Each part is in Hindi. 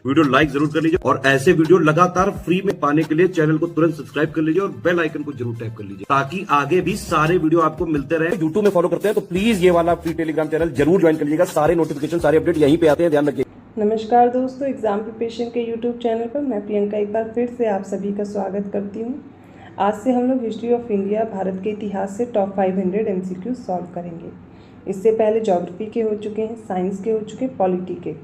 वीडियो लाइक जरूर कर लीजिए और ऐसे वीडियो लगातार फ्री में पाने के लिए चैनल को तुरंत सब्सक्राइब कर लीजिए और बेल आइकन को जरूर टैप कर लीजिए ताकि आगे भी सारे वीडियो आपको मिलते रहे। यूट्यूब में फॉलो करते हैं तो प्लीज ये वाला फ्री टेलीग्राम चैनल जरूर ज्वाइन कर लीजिएगा। सारे नोटिफिकेशन सारे अपडेट यहीं पे आते हैं, ध्यान रखिए। नमस्कार दोस्तों, एग्जाम प्रिपरेशन के यूट्यूब चैनल पर मैं प्रियंका एक बार फिर से आप सभी का स्वागत करती हूँ। आज से हम लोग हिस्ट्री ऑफ इंडिया, भारत के इतिहास से टॉप 500 MCQ सॉल्व करेंगे। इससे पहले ज्योग्राफी के हो चुके हैं, साइंस के हो चुके हैं, पॉलिटी के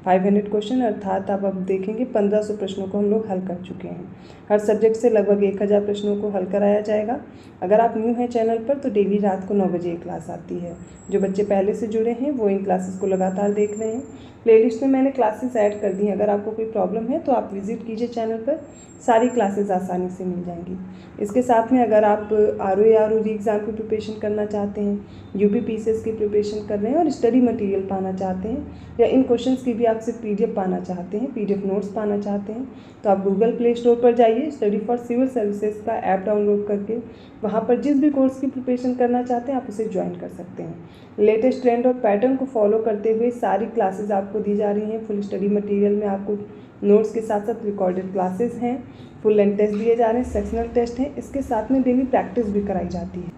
500 क्वेश्चन अर्थात अब देखेंगे 1500 प्रश्नों को हम लोग हल कर चुके हैं। हर सब्जेक्ट से लगभग 1000 प्रश्नों को हल कराया जाएगा। अगर आप न्यू हैं चैनल पर तो डेली रात को 9 बजे एक क्लास आती है। जो बच्चे पहले से जुड़े हैं वो इन क्लासेस को लगातार देख रहे हैं। प्लेलिस्ट में मैंने क्लासेस ऐड कर दी हैं। अगर आपको कोई प्रॉब्लम है तो आप विजिट कीजिए चैनल पर, सारी क्लासेस आसानी से मिल जाएंगी। इसके साथ में अगर आप RO या RO एग्ज़ाम की प्रिपरेशन करना चाहते हैं, UP PCS की प्रिपरेशन कर रहे हैं और स्टडी मटेरियल पाना चाहते हैं या इन क्वेश्चंस की भी आपसे PDF पाना चाहते हैं, PDF नोट्स पाना चाहते हैं, तो आप गूगल प्ले स्टोर पर जाइए, स्टडी फॉर सिविल सर्विसेज का ऐप डाउनलोड करके वहाँ पर जिस भी कोर्स की प्रिपरेशन करना चाहते हैं आप उसे ज्वाइन कर सकते हैं। लेटेस्ट ट्रेंड और पैटर्न को फॉलो करते हुए सारी क्लासेस आपको दी जा रही हैं। फुल स्टडी मटेरियल में आपको नोट्स के साथ साथ रिकॉर्डेड क्लासेस हैं, फुल लेंथ टेस्ट दिए जा रहे हैं, सेक्शनल टेस्ट हैं। इसके साथ में डेली प्रैक्टिस भी कराई जाती है।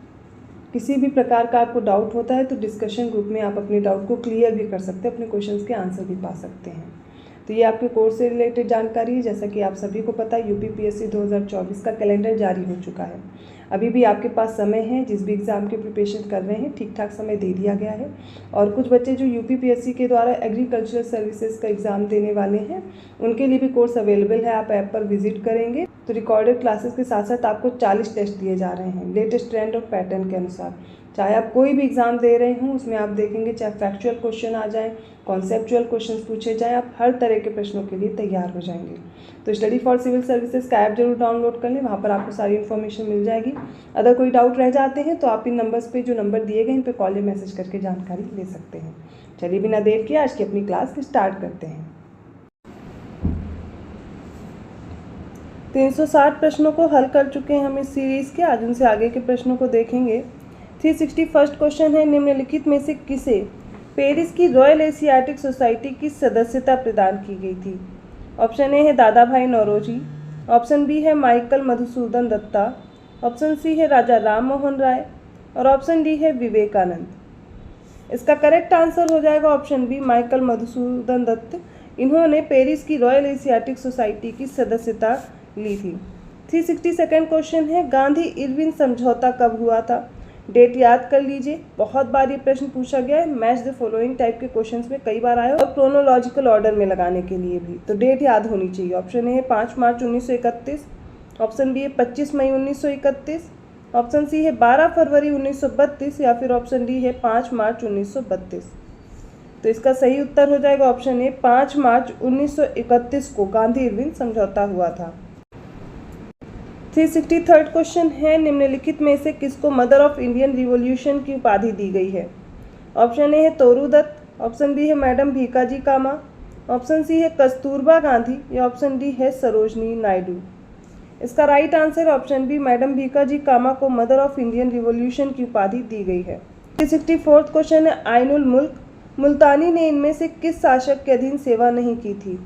किसी भी प्रकार का आपको डाउट होता है तो डिस्कशन ग्रुप में आप अपने डाउट को क्लियर भी कर सकते हैं, अपने क्वेश्चंस के आंसर भी पा सकते हैं। तो ये आपके कोर्स से रिलेटेड जानकारी है। जैसा कि आप सभी को पता है UP PSC 2024 का कैलेंडर जारी हो चुका है। अभी भी आपके पास समय है, जिस भी एग्ज़ाम की प्रिपरेशन कर रहे हैं ठीक ठाक समय दे दिया गया है। और कुछ बच्चे जो UP PSC के द्वारा एग्रीकल्चरल सर्विसेज का एग्ज़ाम देने वाले हैं उनके लिए भी कोर्स अवेलेबल है। आप ऐप पर विजिट करेंगे तो रिकॉर्डेड क्लासेस के साथ साथ आपको 40 टेस्ट दिए जा रहे हैं लेटेस्ट ट्रेंड और पैटर्न के अनुसार। चाहे आप कोई भी एग्ज़ाम दे रहे हों उसमें आप देखेंगे चाहे फैक्चुअल क्वेश्चन आ जाएँ, कॉन्सेप्चुअल क्वेश्चन पूछे जाएँ, आप हर तरह के प्रश्नों के लिए तैयार हो जाएंगे। तो स्टडी फॉर सिविल सर्विसेज का ऐप जरूर डाउनलोड कर लें, वहाँ पर आपको सारी इन्फॉर्मेशन मिल जाएगी। अगर कोई डाउट रह जाते हैं तो आप इन नंबर्स पे, जो नंबर दिए गए, इन पे कॉल या मैसेज करके जानकारी ले सकते हैं। चलिए बिना देर किए आज की अपनी क्लास स्टार्ट करते हैं। 360 प्रश्नों को हल कर चुके हैं हम इस सीरीज़ के। आज उनसे आगे के प्रश्नों को देखेंगे। 361 क्वेश्चन है, निम्नलिखित में से किसे पेरिस की रॉयल एशियाटिक सोसाइटी की सदस्यता प्रदान की गई थी? ऑप्शन ए है Dadabhai Naoroji, option B है Michael Madhusudan Dutta, option C है राजा राम मोहन राय और ऑप्शन डी है विवेकानंद। इसका करेक्ट आंसर हो जाएगा option B, Michael Madhusudan Dutt. इन्होंने पेरिस की रॉयल एशियाटिक सोसाइटी की सदस्यता ली थी। 362 क्वेश्चन है, गांधी इरविन समझौता कब हुआ था? डेट याद कर लीजिए। बहुत बार ये प्रश्न पूछा गया है, मैच द फॉलोइंग टाइप के क्वेश्चंस में कई बार आया और क्रोनोलॉजिकल ऑर्डर में लगाने के लिए भी, तो डेट याद होनी चाहिए। ऑप्शन ए है 5 मार्च 1931, ऑप्शन बी है 25 मई 1931, ऑप्शन सी है 12 फरवरी 1932 या फिर ऑप्शन डी है 5 मार्च 1932। तो इसका सही उत्तर हो जाएगा ऑप्शन ए, 5 मार्च 1931 को गांधी इरविन समझौता हुआ था। 363 क्वेश्चन है, निम्नलिखित में से किसको मदर ऑफ इंडियन रिवॉल्यूशन की उपाधि दी गई है? ऑप्शन ए है तोरू दत्त, ऑप्शन बी है मैडम भीकाजी कामा, ऑप्शन सी है कस्तूरबा गांधी या ऑप्शन डी है सरोजनी नायडू। इसका right answer option B, madam Bhikaji Cama को मदर ऑफ इंडियन रिवॉल्यूशन की उपाधि दी गई है। 364 क्वेश्चन है, आइनुल मुल्क मुल्तानी ने इनमें से किस शासक के अधीन सेवा नहीं की थी?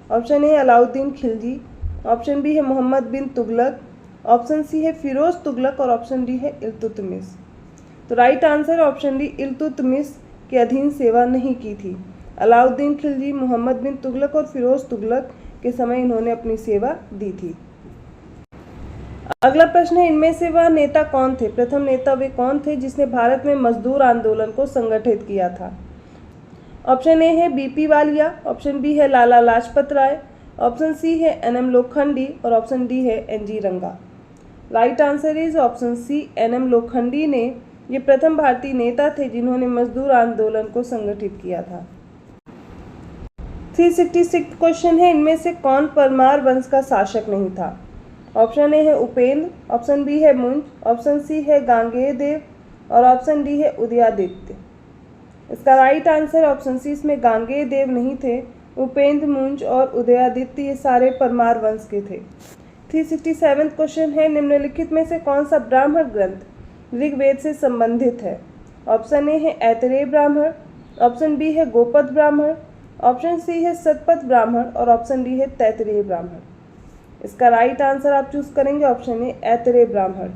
Option A Alauddin Khilji, option B है मोहम्मद बिन तुगलक, ऑप्शन सी है फिरोज तुगलक और ऑप्शन डी है इल्तुतमिश। तो right answer option D, Iltutmish के अधीन सेवा नहीं की थी। अलाउद्दीन खिलजी, मोहम्मद बिन तुगलक और फिरोज तुगलक के समय इन्होंने अपनी सेवा दी थी। अगला प्रश्न है, इनमें से वह नेता कौन थे? प्रथम नेता वे कौन थे जिसने भारत में मजदूर आंदोलन को संगठित किया था? ऑप्शन ए है BP वालिया, ऑप्शन बी है लाला लाजपत राय, ऑप्शन सी है NM लोखंडी और ऑप्शन डी है NG Ranga. Right answer is option C, NM Lokhandi ने ये प्रथम भारतीय नेता थे जिन्होंने मजदूर आंदोलन को संगठित किया था। 366 क्वेश्चन है, इनमें से कौन परमार वंश का शासक नहीं था? ऑप्शन ए है उपेंद्र, ऑप्शन बी है मुंज, ऑप्शन सी है गांगेय देव और ऑप्शन डी है उदयादित्य। इसका राइट आंसर ऑप्शन सी, इसमें गांगेय देव नहीं थे। उपेंद्र, मुंज और उदयादित्य ये सारे परमार वंश के थे। 367 क्वेश्चन है, निम्नलिखित में से कौन सा ब्राह्मण ग्रंथ ऋग्वेद से संबंधित है? ऑप्शन ए है ऐतरेय ब्राह्मण, ऑप्शन बी है गोपद ब्राह्मण, ऑप्शन सी है शतपथ ब्राह्मण और ऑप्शन डी है तैतरीय ब्राह्मण। इसका राइट आंसर आप चूज करेंगे ऑप्शन ए ऐतरेय ब्राह्मण।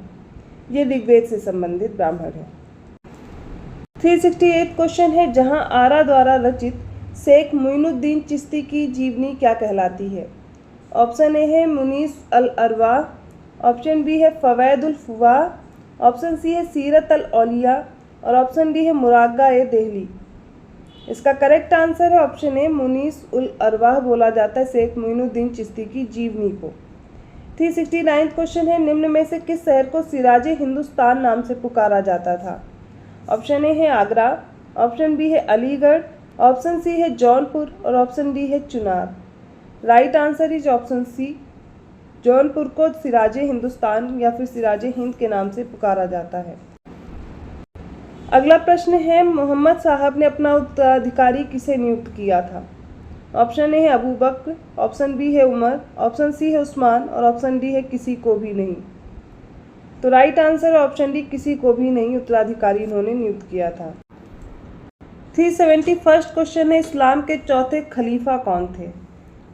ये ऋग्वेद से संबंधित ब्राह्मण है। 368 क्वेश्चन है, जहां आरा द्वारा रचित शेख मुइनुद्दीन चिश्ती की जीवनी क्या कहलाती है? ऑप्शन ए है मुनीस अल अरवा, ऑप्शन बी है फवैदुल फुवा, ऑप्शन सी है सीरत अल औलिया और ऑप्शन डी है मुरागा ए देहली। इसका करेक्ट आंसर है ऑप्शन ए मुनीस उल अरवाह बोला जाता है शेख मुइनुद्दीन चिश्ती की जीवनी को। 369 क्वेश्चन है, निम्न में से किस शहर को सिराजे हिंदुस्तान नाम से पुकारा जाता था? ऑप्शन ए है आगरा, ऑप्शन बी है अलीगढ़, ऑप्शन सी है जौनपुर और ऑप्शन डी है Chunar. Right answer is option C, Jaunpur को सिराजे हिंदुस्तान या फिर सिराजे हिंद के नाम से पुकारा जाता है। अगला प्रश्न है, मोहम्मद साहब ने अपना उत्तराधिकारी किसे नियुक्त किया था? ऑप्शन ए है अबू बक्र, ऑप्शन बी है उमर, ऑप्शन सी है उस्मान और ऑप्शन डी है किसी को भी नहीं। तो राइट आंसर ऑप्शन डी, किसी को भी नहीं उत्तराधिकारी इन्होंने नियुक्त किया था। 371 क्वेश्चन है, इस्लाम के चौथे खलीफा कौन थे?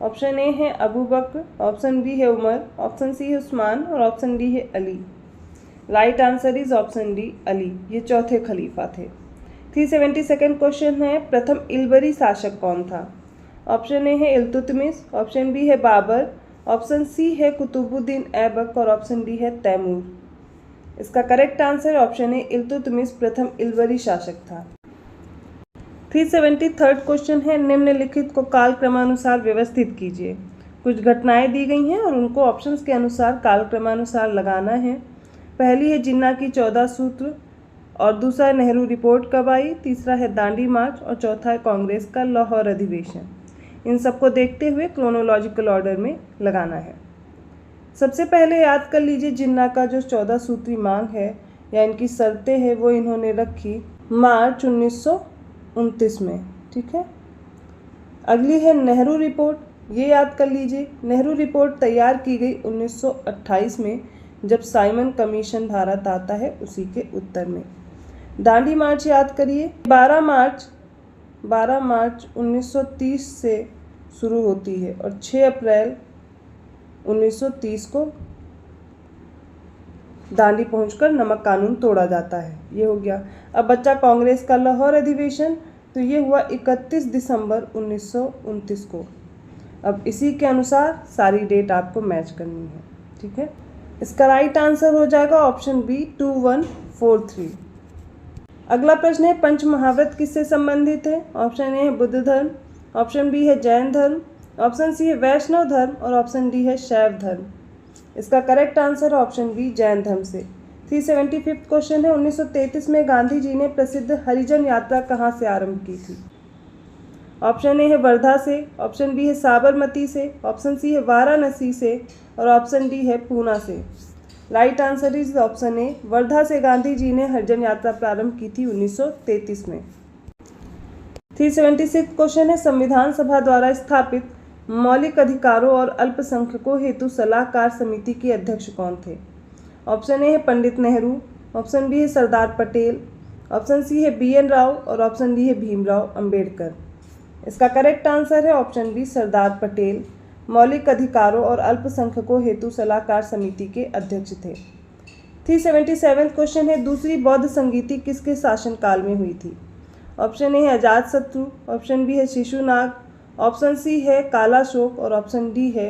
ऑप्शन ए है अबू बक्र, ऑप्शन बी है उमर, ऑप्शन सी है उस्मान और ऑप्शन डी है Ali. Right answer is option D Ali, ये चौथे खलीफा थे। 372 क्वेश्चन है, प्रथम इल्बरी शासक कौन था? ऑप्शन ए है इल्तुतमिश, ऑप्शन बी है बाबर, ऑप्शन सी है कुतुबुद्दीन ऐबक और ऑप्शन डी है तैमूर। इसका correct answer option A Iltutmish प्रथम इल्बरी शासक था। 373 क्वेश्चन है, निम्नलिखित को कालक्रमानुसार व्यवस्थित कीजिए। कुछ घटनाएं दी गई हैं और उनको ऑप्शंस के अनुसार कालक्रमानुसार लगाना है। पहली है जिन्ना की 14 सूत्र और दूसरा है नेहरू रिपोर्ट कब आई, तीसरा है दांडी मार्च और चौथा है कांग्रेस का लाहौर अधिवेशन। इन सबको देखते हुए क्रोनोलॉजिकल ऑर्डर में लगाना है। सबसे पहले याद कर लीजिए जिन्ना का जो 14 सूत्री मांग है या इनकी शर्तें हैं वो इन्होंने रखी मार्च 1929 में, ठीक है। अगली है नेहरू रिपोर्ट, ये याद कर लीजिए नेहरू रिपोर्ट तैयार की गई 1928 में जब साइमन कमीशन भारत आता है उसी के उत्तर में। दांडी मार्च याद करिए 12 मार्च 1930 से शुरू होती है और 6 अप्रैल 1930 को दांडी पहुंचकर नमक कानून तोड़ा जाता है। ये हो गया। अब बच्चा कांग्रेस का लाहौर अधिवेशन, तो ये हुआ 31 दिसंबर 1929 को। अब इसी के अनुसार सारी डेट आपको मैच करनी है, ठीक है। इसका राइट आंसर हो जाएगा ऑप्शन बी 2143। अगला प्रश्न है पंच महाव्रत किससे संबंधित है? ऑप्शन ए है बुद्ध धर्म, ऑप्शन बी है जैन धर्म, ऑप्शन सी है वैष्णव धर्म और ऑप्शन डी है शैव धर्म। इसका correct answer option B Jain धर्म से। 375 क्वेश्चन है, 1933 में गांधी जी ने प्रसिद्ध हरिजन यात्रा कहाँ से आरंभ की थी? ऑप्शन ए है वर्धा से, ऑप्शन बी है साबरमती से, ऑप्शन सी है वाराणसी से और ऑप्शन डी है पूना से। Right answer is option A, Wardha से गांधी जी ने हरिजन यात्रा प्रारंभ की थी 1933 में। 376 क्वेश्चन है, संविधान सभा द्वारा स्थापित मौलिक अधिकारों और अल्पसंख्यकों हेतु सलाहकार समिति के अध्यक्ष कौन थे? ऑप्शन ए है पंडित नेहरू, ऑप्शन बी है सरदार पटेल, ऑप्शन सी है BN राव और ऑप्शन डी है भीमराव अंबेडकर। इसका करेक्ट आंसर है ऑप्शन बी सरदार पटेल मौलिक अधिकारों और अल्पसंख्यकों हेतु सलाहकार समिति के अध्यक्ष थे। 377 क्वेश्चन है, दूसरी बौद्ध संगीति किसके शासनकाल में हुई थी? ऑप्शन ए है अजातशत्रु, ऑप्शन बी है शिशुनाग, ऑप्शन सी है कालाशोक और ऑप्शन डी है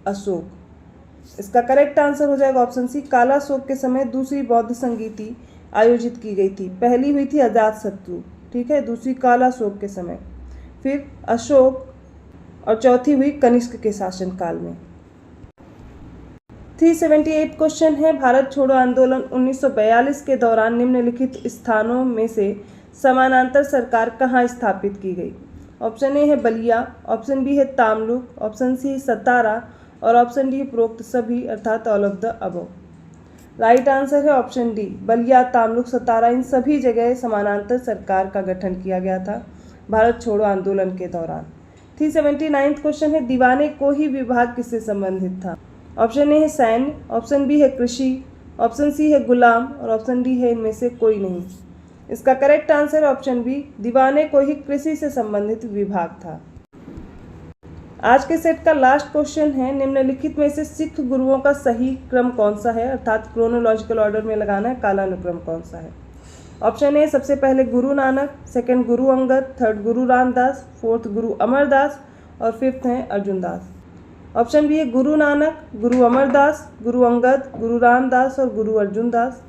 अशोक। इसका करेक्ट आंसर हो जाएगा ऑप्शन सी, कालाशोक के समय दूसरी बौद्ध संगीति आयोजित की गई थी। पहली हुई थी अजातशत्रु, ठीक है, दूसरी कालाशोक के समय, फिर अशोक और चौथी हुई कनिष्क के शासनकाल में। 378 क्वेश्चन है, भारत छोड़ो आंदोलन 1942 के दौरान निम्नलिखित स्थानों में से समानांतर सरकार कहाँ स्थापित की गई? ऑप्शन ए है बलिया, ऑप्शन बी है तामलुक, ऑप्शन सी है सतारा और ऑप्शन डी उपरोक्त सभी अर्थात all of the above. Right answer है ऑप्शन डी, बलिया, तामलुक, सतारा, इन सभी जगह समानांतर सरकार का गठन किया गया था भारत छोड़ो आंदोलन के दौरान। 379 क्वेश्चन है, दीवाने को ही विभाग किससे संबंधित था? ऑप्शन ए है सैन्य, ऑप्शन बी है कृषि, ऑप्शन सी है गुलाम और ऑप्शन डी है इनमें से कोई नहीं। इसका करेक्ट आंसर ऑप्शन बी, दीवाने को ही कृषि से संबंधित विभाग था। आज के सेट का लास्ट क्वेश्चन है, निम्नलिखित में से सिख गुरुओं का सही क्रम कौन सा है, अर्थात क्रोनोलॉजिकल ऑर्डर में लगाना है, कालानुक्रम कौन सा है। ऑप्शन ए सबसे पहले गुरु नानक, सेकंड गुरु अंगद, थर्ड गुरु रामदास, फोर्थ गुरु अमरदास और फिफ्थ है अर्जुन दास। ऑप्शन बी है गुरु नानक, गुरु अमरदास, गुरु अंगद, गुरु रामदास और गुरु अर्जुन दास।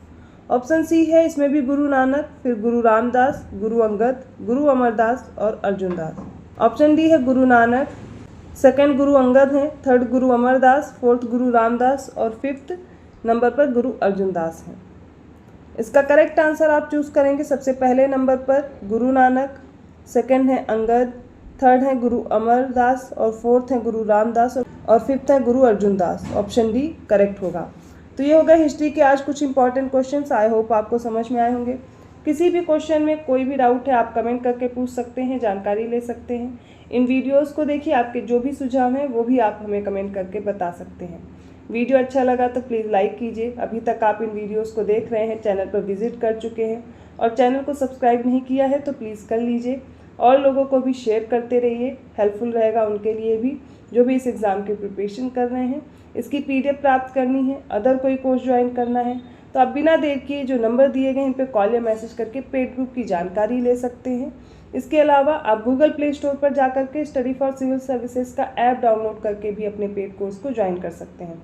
ऑप्शन सी है इसमें भी गुरु नानक, फिर गुरु रामदास, गुरु अंगद, गुरु अमरदास और अर्जुन दास। ऑप्शन डी है गुरु नानक, सेकंड गुरु अंगद हैं, थर्ड गुरु अमरदास, फोर्थ गुरु रामदास और फिफ्थ नंबर पर गुरु अर्जुन दास हैं। इसका करेक्ट आंसर आप चूज़ करेंगे सबसे पहले नंबर पर गुरु नानक, सेकंड है अंगद, थर्ड है गुरु अमरदास और फोर्थ है गुरु रामदास और फिफ्थ है गुरु Arjun Das. Option D correct होगा। तो ये हो गया हिस्ट्री के आज कुछ इंपॉर्टेंट क्वेश्चंस। आई होप आपको समझ में आए होंगे। किसी भी क्वेश्चन में कोई भी डाउट है आप कमेंट करके पूछ सकते हैं, जानकारी ले सकते हैं। इन वीडियोस को देखिए, आपके जो भी सुझाव हैं वो भी आप हमें कमेंट करके बता सकते हैं। वीडियो अच्छा लगा तो प्लीज़ लाइक कीजिए। अभी तक आप इन वीडियोस को देख रहे हैं, चैनल पर विजिट कर चुके हैं और चैनल को सब्सक्राइब नहीं किया है तो प्लीज़ कर लीजिए और लोगों को भी शेयर करते रहिए, हेल्पफुल रहेगा उनके लिए भी जो भी इस एग्ज़ाम की प्रिपरेशन कर रहे हैं। इसकी PDF प्राप्त करनी है, अदर कोई कोर्स ज्वाइन करना है तो आप बिना देर किए जो नंबर दिए गए इन पर कॉल या मैसेज करके पेड ग्रुप की जानकारी ले सकते हैं। इसके अलावा आप गूगल प्ले स्टोर पर जाकर के स्टडी फॉर सिविल सर्विसेज का ऐप डाउनलोड करके भी अपने पेड कोर्स को ज्वाइन कर सकते हैं।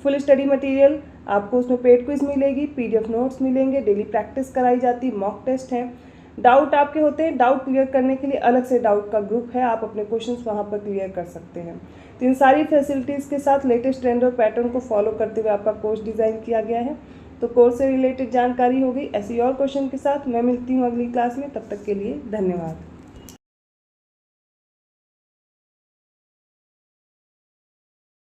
फुल स्टडी मटेरियल आपको उसमें पेड क्विज मिलेगी, PDF नोट्स मिलेंगे, डेली प्रैक्टिस कराई जाती, मॉक टेस्ट हैं। डाउट आपके होते हैं, डाउट क्लियर करने के लिए अलग से डाउट का ग्रुप है, आप अपने क्वेश्चंस वहां पर क्लियर कर सकते हैं। तो इन सारी फैसिलिटीज़ के साथ लेटेस्ट ट्रेंड और पैटर्न को फॉलो करते हुए आपका कोर्स डिज़ाइन किया गया है। तो कोर्स से रिलेटेड जानकारी हो गई। ऐसी और क्वेश्चन के साथ मैं मिलती हूँ अगली क्लास में, तब तक के लिए धन्यवाद।